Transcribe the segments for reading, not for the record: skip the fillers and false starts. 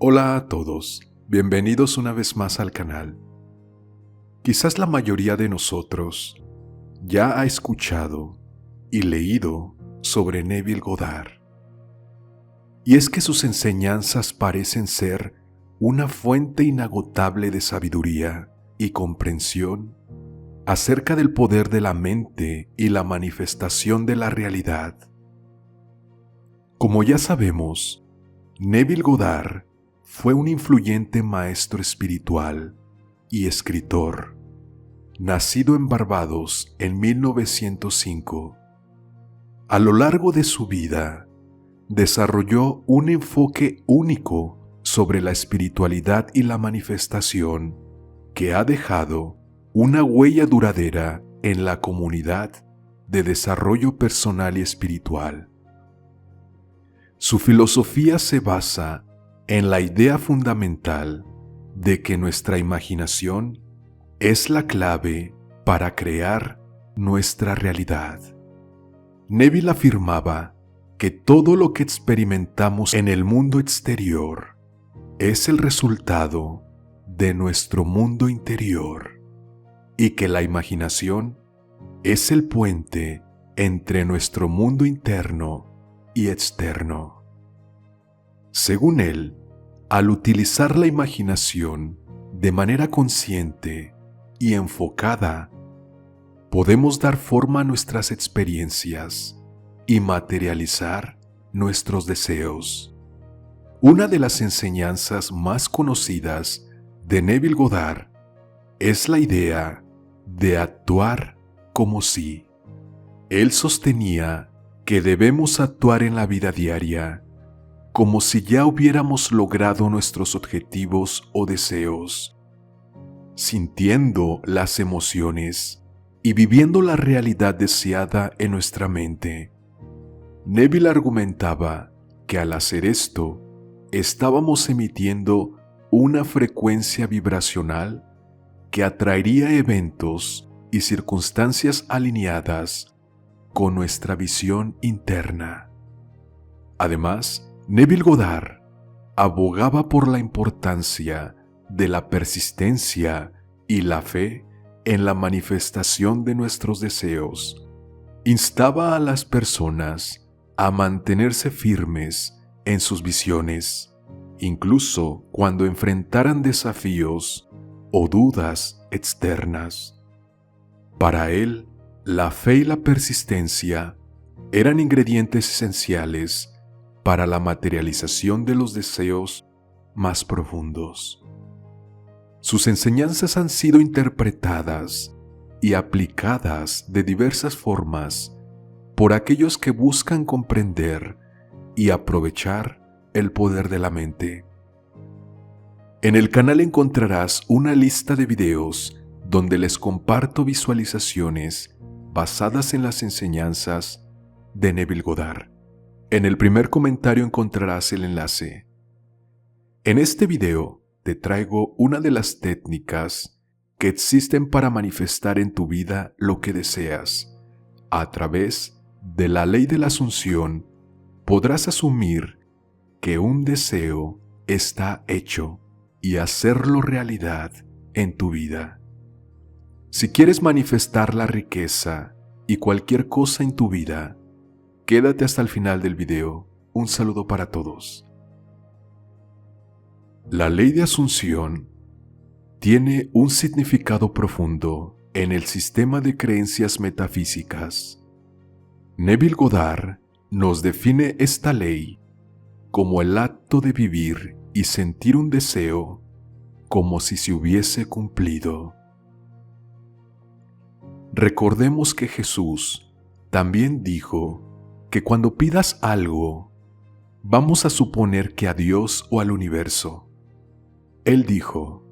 Hola a todos, bienvenidos una vez más al canal. Quizás la mayoría de nosotros ya ha escuchado y leído sobre Neville Goddard. Y es que sus enseñanzas parecen ser una fuente inagotable de sabiduría y comprensión acerca del poder de la mente y la manifestación de la realidad. Como ya sabemos, Neville Goddard fue un influyente maestro espiritual y escritor, nacido en Barbados en 1905. A lo largo de su vida, desarrolló un enfoque único sobre la espiritualidad y la manifestación que ha dejado una huella duradera en la comunidad de desarrollo personal y espiritual. Su filosofía se basa en la idea fundamental de que nuestra imaginación es la clave para crear nuestra realidad. Neville afirmaba que todo lo que experimentamos en el mundo exterior es el resultado de nuestro mundo interior y que la imaginación es el puente entre nuestro mundo interno y externo. Según él, al utilizar la imaginación de manera consciente y enfocada, podemos dar forma a nuestras experiencias y materializar nuestros deseos. Una de las enseñanzas más conocidas de Neville Goddard es la idea de actuar como si. Él sostenía que debemos actuar en la vida diaria como si ya hubiéramos logrado nuestros objetivos o deseos, sintiendo las emociones y viviendo la realidad deseada en nuestra mente. Neville argumentaba que al hacer esto, estábamos emitiendo una frecuencia vibracional que atraería eventos y circunstancias alineadas con nuestra visión interna. Además, Neville Goddard abogaba por la importancia de la persistencia y la fe en la manifestación de nuestros deseos. Instaba a las personas a mantenerse firmes en sus visiones, incluso cuando enfrentaran desafíos o dudas externas. Para él, la fe y la persistencia eran ingredientes esenciales para la materialización de los deseos más profundos. Sus enseñanzas han sido interpretadas y aplicadas de diversas formas por aquellos que buscan comprender y aprovechar el poder de la mente. En el canal encontrarás una lista de videos donde les comparto visualizaciones basadas en las enseñanzas de Neville Goddard. En el primer comentario encontrarás el enlace. En este video te traigo una de las técnicas que existen para manifestar en tu vida lo que deseas. A través de la ley de la asunción, podrás asumir que un deseo está hecho y hacerlo realidad en tu vida. Si quieres manifestar la riqueza y cualquier cosa en tu vida, quédate hasta el final del video. Un saludo para todos. La ley de asunción tiene un significado profundo en el sistema de creencias metafísicas. Neville Goddard nos define esta ley como el acto de vivir y sentir un deseo como si se hubiese cumplido. Recordemos que Jesús también dijo que cuando pidas algo, vamos a suponer que a Dios o al universo. Él dijo,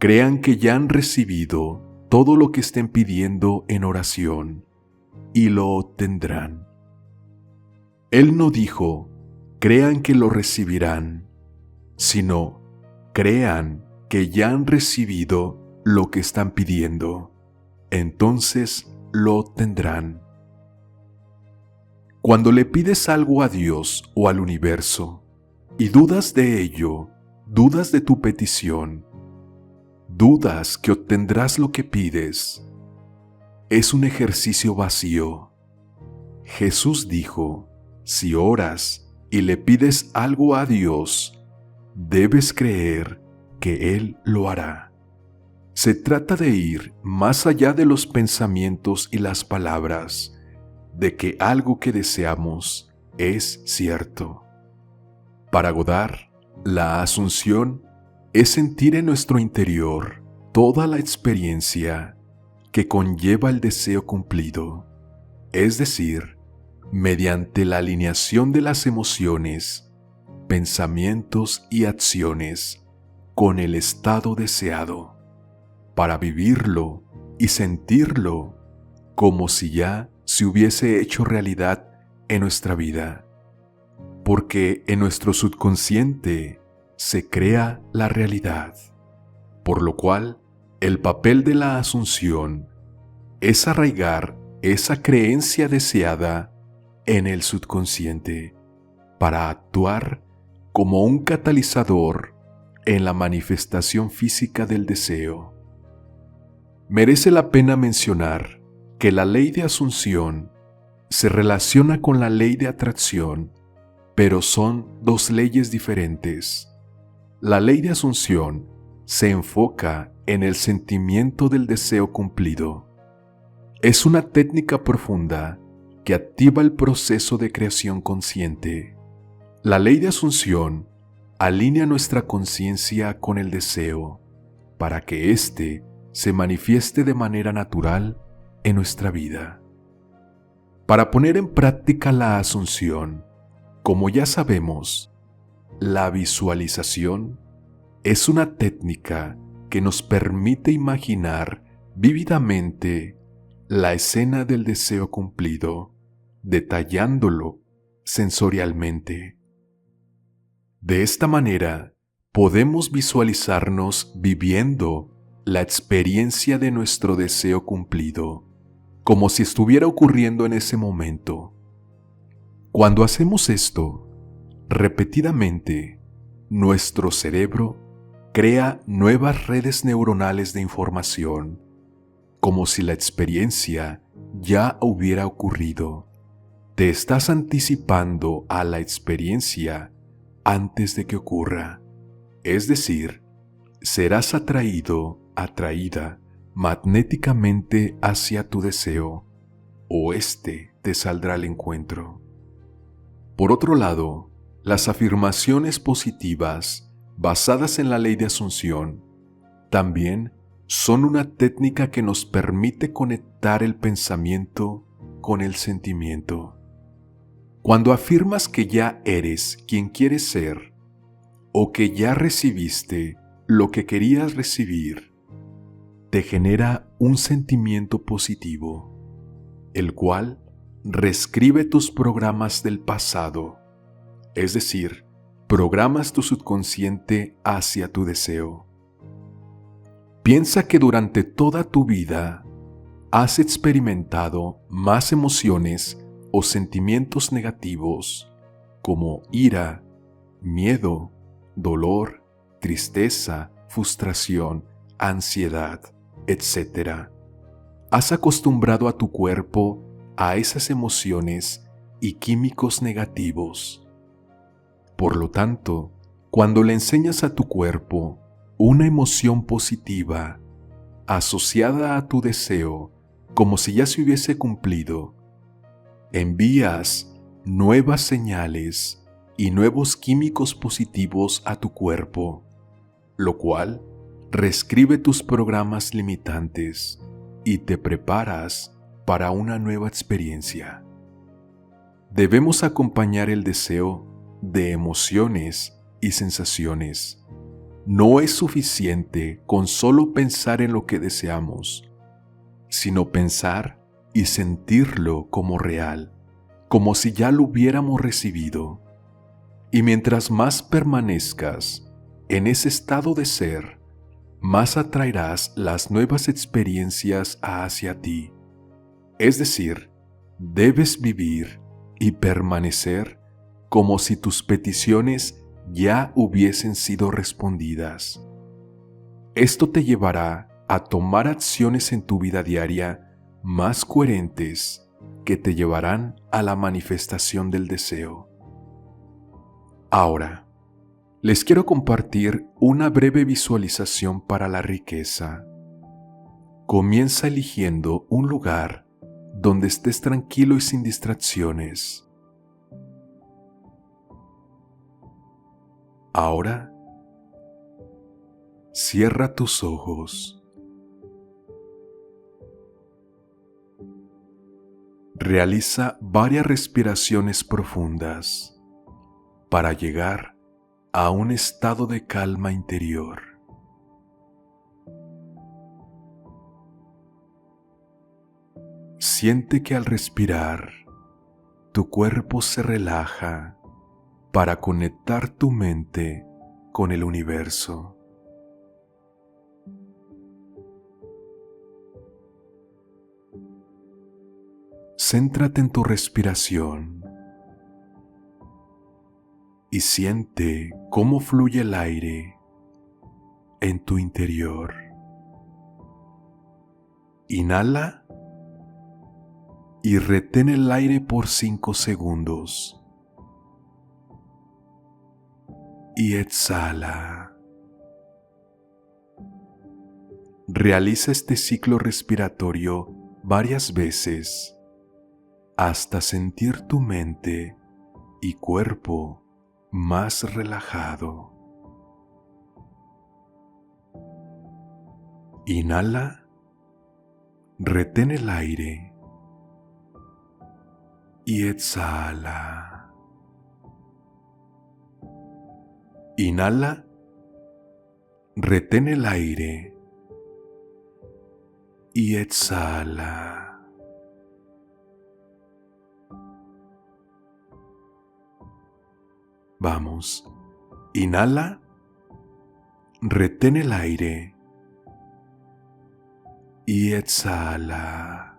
crean que ya han recibido todo lo que estén pidiendo en oración y lo obtendrán. Él no dijo, crean que lo recibirán, sino crean que ya han recibido lo que están pidiendo, entonces lo obtendrán. Cuando le pides algo a Dios o al universo, y dudas de ello, dudas de tu petición, dudas que obtendrás lo que pides, es un ejercicio vacío. Jesús dijo, si oras y le pides algo a Dios, debes creer que Él lo hará. Se trata de ir más allá de los pensamientos y las palabras, de que algo que deseamos es cierto. Para Godard, la asunción es sentir en nuestro interior toda la experiencia que conlleva el deseo cumplido, es decir, mediante la alineación de las emociones, pensamientos y acciones con el estado deseado, para vivirlo y sentirlo como si ya se hubiese hecho realidad en nuestra vida. Porque en nuestro subconsciente se crea la realidad, por lo cual el papel de la asunción es arraigar esa creencia deseada en el subconsciente para actuar como un catalizador en la manifestación física del deseo. Merece la pena mencionar que la ley de asunción se relaciona con la ley de atracción, pero son dos leyes diferentes. La ley de asunción se enfoca en el sentimiento del deseo cumplido. Es una técnica profunda que activa el proceso de creación consciente. La ley de asunción alinea nuestra conciencia con el deseo para que éste se manifieste de manera natural en nuestra vida. Para poner en práctica la asunción, como ya sabemos, la visualización es una técnica que nos permite imaginar vívidamente la escena del deseo cumplido, detallándolo sensorialmente. De esta manera, podemos visualizarnos viviendo la experiencia de nuestro deseo cumplido, como si estuviera ocurriendo en ese momento. Cuando hacemos esto, repetidamente, nuestro cerebro crea nuevas redes neuronales de información, como si la experiencia ya hubiera ocurrido. Te estás anticipando a la experiencia antes de que ocurra. Es decir, serás atraída magnéticamente hacia tu deseo, o éste te saldrá al encuentro. Por otro lado, las afirmaciones positivas basadas en la ley de asunción también son una técnica que nos permite conectar el pensamiento con el sentimiento. Cuando afirmas que ya eres quien quieres ser o que ya recibiste lo que querías recibir, te genera un sentimiento positivo, el cual reescribe tus programas del pasado, es decir, programas tu subconsciente hacia tu deseo. Piensa que durante toda tu vida has experimentado más emociones o sentimientos negativos como ira, miedo, dolor, tristeza, frustración, ansiedad, etc. Has acostumbrado a tu cuerpo a esas emociones y químicos negativos. Por lo tanto, cuando le enseñas a tu cuerpo una emoción positiva asociada a tu deseo como si ya se hubiese cumplido, envías nuevas señales y nuevos químicos positivos a tu cuerpo, lo cual reescribe tus programas limitantes y te preparas para una nueva experiencia. Debemos acompañar el deseo de emociones y sensaciones. No es suficiente con solo pensar en lo que deseamos, sino pensar y sentirlo como real, como si ya lo hubiéramos recibido. Y mientras más permanezcas en ese estado de ser, más atraerás las nuevas experiencias hacia ti. Es decir, debes vivir y permanecer como si tus peticiones ya hubiesen sido respondidas. Esto te llevará a tomar acciones en tu vida diaria más coherentes que te llevarán a la manifestación del deseo. Ahora, les quiero compartir una breve visualización para la riqueza. Comienza eligiendo un lugar donde estés tranquilo y sin distracciones. Ahora, cierra tus ojos. Realiza varias respiraciones profundas para llegar a un estado de calma interior. Siente que al respirar, tu cuerpo se relaja para conectar tu mente con el universo. Céntrate en tu respiración y siente cómo fluye el aire en tu interior. Inhala y retén el aire por 5 segundos. Y exhala. Realiza este ciclo respiratorio varias veces hasta sentir tu mente y cuerpo más relajado. Inhala, retén el aire y exhala. Inhala, retén el aire y exhala. Vamos, inhala, retén el aire y exhala.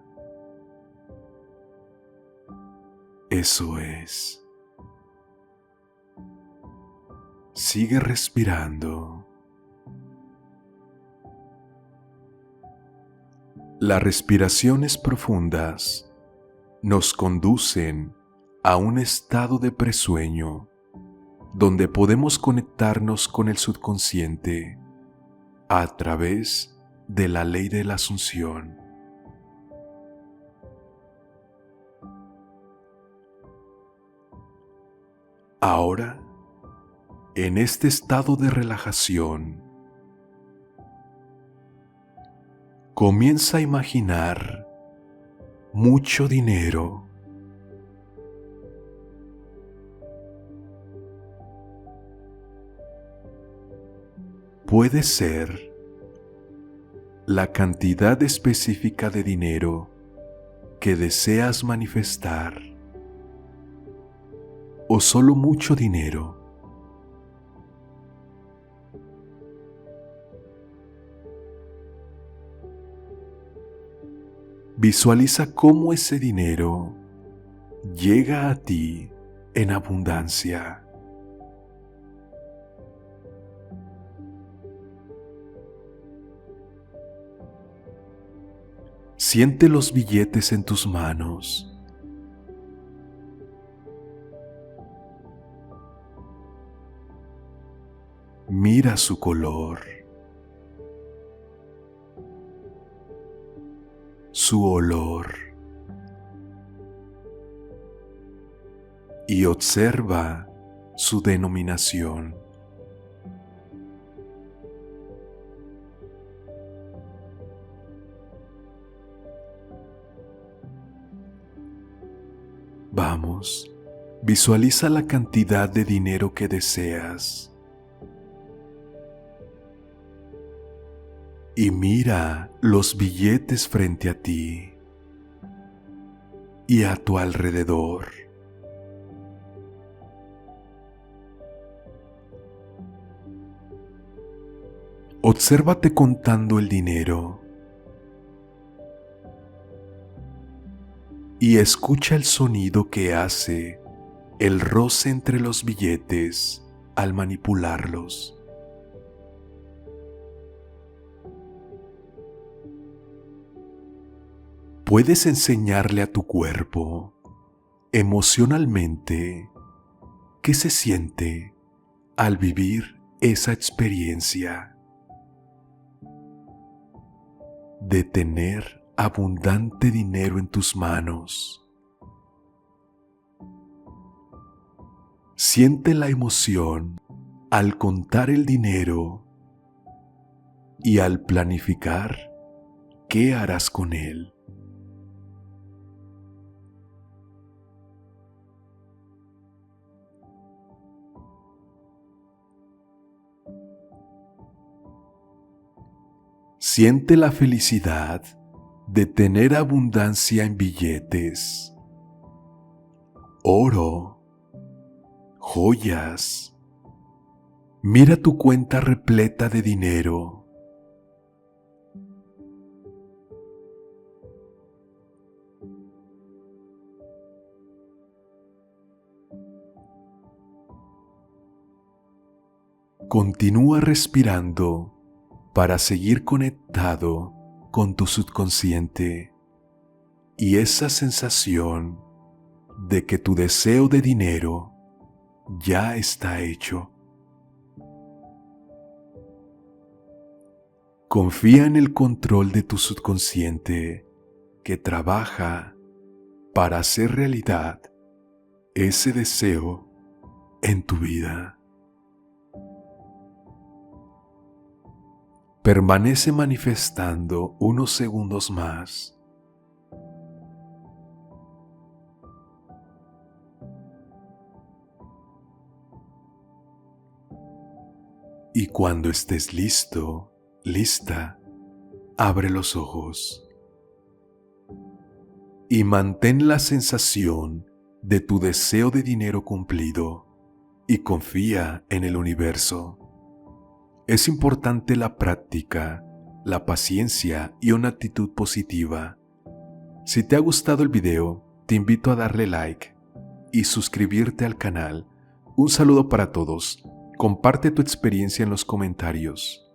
Eso es. Sigue respirando. Las respiraciones profundas nos conducen a un estado de presueño donde podemos conectarnos con el subconsciente a través de la ley de la asunción. Ahora, en este estado de relajación, comienza a imaginar mucho dinero. Puede ser la cantidad específica de dinero que deseas manifestar o solo mucho dinero. Visualiza cómo ese dinero llega a ti en abundancia. Siente los billetes en tus manos. Mira su color, su olor y observa su denominación. Vamos, visualiza la cantidad de dinero que deseas y mira los billetes frente a ti y a tu alrededor. Obsérvate contando el dinero y escucha el sonido que hace el roce entre los billetes al manipularlos. Puedes enseñarle a tu cuerpo, emocionalmente, qué se siente al vivir esa experiencia de tener abundante dinero en tus manos. Siente la emoción al contar el dinero y al planificar qué harás con él. Siente la felicidad de tener abundancia en billetes, oro, joyas. Mira tu cuenta repleta de dinero. Continúa respirando para seguir conectado con tu subconsciente y esa sensación de que tu deseo de dinero ya está hecho. Confía en el control de tu subconsciente que trabaja para hacer realidad ese deseo en tu vida. Permanece manifestando unos segundos más. Y cuando estés listo, lista, abre los ojos y mantén la sensación de tu deseo de dinero cumplido y confía en el universo. Es importante la práctica, la paciencia y una actitud positiva. Si te ha gustado el video, te invito a darle like y suscribirte al canal. Un saludo para todos. Comparte tu experiencia en los comentarios.